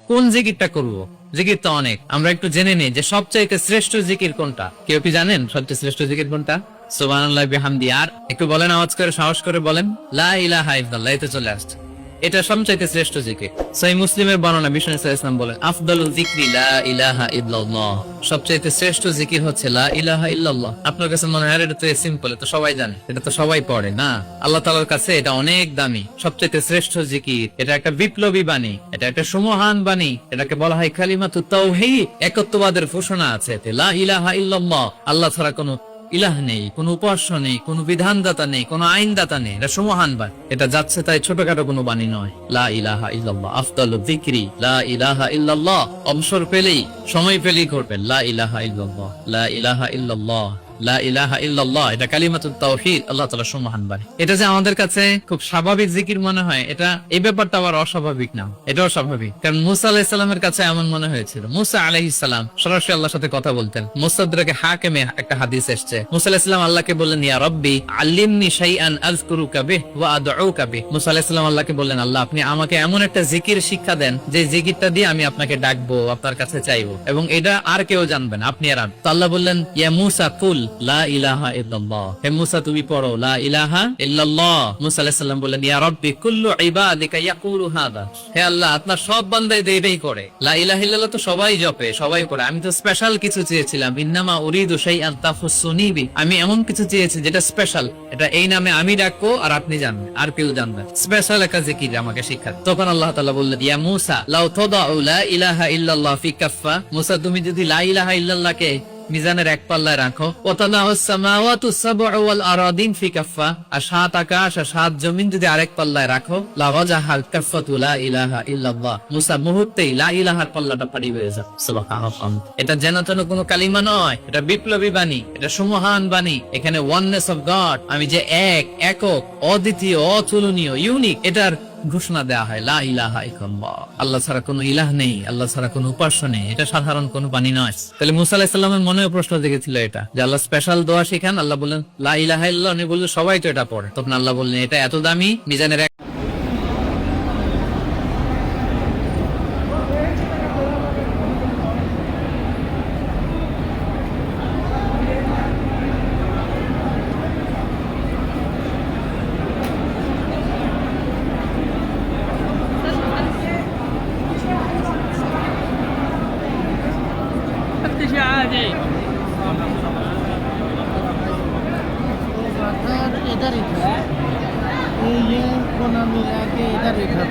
কোন জিকিরটা করব? জিকির তো অনেক, আমরা একটু জেনে নিই যে সবচাইতে শ্রেষ্ঠ জিকির কোনটা। কেউ কি জানেন সবচেয়ে শ্রেষ্ঠ জিকির কোনটা? সুবহানাল্লাহ বিহামদি। আর একটু বলেন, আওয়াজ করে, সাহস করে বলেন, লা ইলাহা ইল্লাল্লাহ। এই তো চলে আসছে, এটা সবচাইতে শ্রেষ্ঠ জিকির। সহিহ মুসলিমের বর্ণনা, বিষ্ণু সাল্লাল্লাহু আলাইহি ওয়াসাল্লাম বলেন, আফদালুল যিকরি লা ইলাহা ইল্লাল্লাহ। সবচাইতে শ্রেষ্ঠ জিকির হচ্ছে লা ইলাহা ইল্লাল্লাহ। আপনার কাছে মনে হয় এটা তো সিম্পল, এটা সবাই জানে, এটা তো সবাই পড়ে। না, আল্লাহ তাআলার কাছে এটা অনেক দামি, সবচাইতে শ্রেষ্ঠ জিকির। এটা একটা বিপ্লবী বাণী, এটা একটা সুমহান বাণী। এটাকে বলা হয় কালিমাতুত তাওহীদ, একত্ববাদের ঘোষণা আছে এতে। লা ইলাহা ইল্লাল্লাহ, আল্লাহ ছাড়া কোনো ইলাহ নেই, কোন উপাস্য নেই, কোন বিধানদাতা নেই, কোন আইনদাতা নেই। এটা সুমহান বাণী, এটা যাচ্ছে তাই ছোটখাটো কোনো বাণী নয়। লা ইলাহা ইল্লাল্লাহ আফদালুল যিকরি লা ইলাহা ইল্লাল্লাহ। অবসর পেলেই, সময় পেলেই করবেন লা ইলাহা ইল্লাল্লাহ, লা ইলাহা ইল্লাল্লাহ, লা ইলাহা ইল্লাল্লাহ। এটা কালিমাতুত তাওহীদ, আল্লাহ তাআলার সুমহান বাণী। এটা যে আমাদের কাছে খুব স্বাভাবিক জিকির মনে হয়, এটা এই ব্যাপারটা আবার অস্বাভাবিক না, এটাও স্বাভাবিক। কারণ মুসা আলাইহিস সালামের কাছে এমন মনে হয়েছিল। মুসা আলাইহিস সালাম সরাসরি আল্লাহর সাথে কথা বলতেন। মুসাদ্দারাকে হাকিমে একটা হাদিস এসেছে, মুসা আলাইহিস সালাম আল্লাহকে বললেন, ইয়া রাব্বি আল্লিমনি শাইআন আযকুরুকা বিহি ওয়া আদউকা বিহি। মুসা আলাইহিস সালাম আল্লাহকে বললেন, আল্লাহ আপনি আমাকে এমন একটা জিকির শিক্ষা দেন যে জিকিরটা দিয়ে আমি আপনাকে ডাকবো, আপনার কাছে চাইবো, এবং এটা আর কেউ জানবে না, আপনি আর আমি। তো আল্লাহ বললেন, ইয়া মুসা কুল লা ইলাহা ইল্লাল্লাহ। হে মুসা তুমি পড়ো লা ইলাহা ইল্লাল্লাহ। মুসা আলাইহিস সালাম বললেন, ইয়া রাব্বি কুল্লু ইবাদিকা ইয়াকুলু হাদা। হে আল্লাহ, আপনার সব বান্দাই এটাই করে, লা ইলাহা ইল্লাল্লাহ তো সবাই জপে, সবাই করে। আমি তো স্পেশাল কিছু চেয়েছিলাম, ইন্নামা উরিদু শাইআন তাফুসুনি বি। আমি এমন কিছু চেয়েছি যেটা স্পেশাল, এটা এই নামে আমি ডাকবো আর আপনি জানবেন, আর কেউ জানবে। স্পেশাল একটা জিকির আমাকে শিক্ষা। তখন আল্লাহ তাআলা বললেন, ইয়া মুসা লাউ তাদাউ লা ইলাহা ইল্লাল্লাহ ফি কাফফা। মুসা তুমি যদি লা ইলাহা ইল্লাল্লাহকে মিজানের এক পাল্লায় রাখো, আর সাত আকাশ আর সাত জমিন যদি আরেক পাল্লায় রাখো, মুসা মুহূর্তেই লা ইলাহার পাল্লাটা ভারী হয়ে যাবে। সুবহানাল্লাহ। এটা যেন তেন কোনো কালিমা নয়, এটা বিপ্লবী বাণী, এটা সুমহান বাণী। এখানে ওয়াননেস অফ গড, আমি যে এক, একক, অদ্বিতীয়, অতুলনীয়, ইউনিক, এটার ঘোষণা দেওয়া হয়। লা ইলাহা ইল্লাল্লাহ, আল্লাহ ছাড়া কোনো ইলাহ নেই, আল্লাহ ছাড়া কোনো উপাস্য নেই। এটা সাধারণ কোনো বাণী নয়। তাহলে মুসা আলাইহিস সালামের মনেও প্রশ্ন জেগেছিল এটা, যে আল্লাহ স্পেশাল দোয়া শিখান। আল্লাহ বললেন লা ইলাহা ইল্লাল্লাহ, উনি বললেন সবাই তো এটা পড়ে। তখন আল্লাহ বললেন এটা এত দামি, মিজানের এক عادي इधर ही था ये कोना मिला के इधर ही था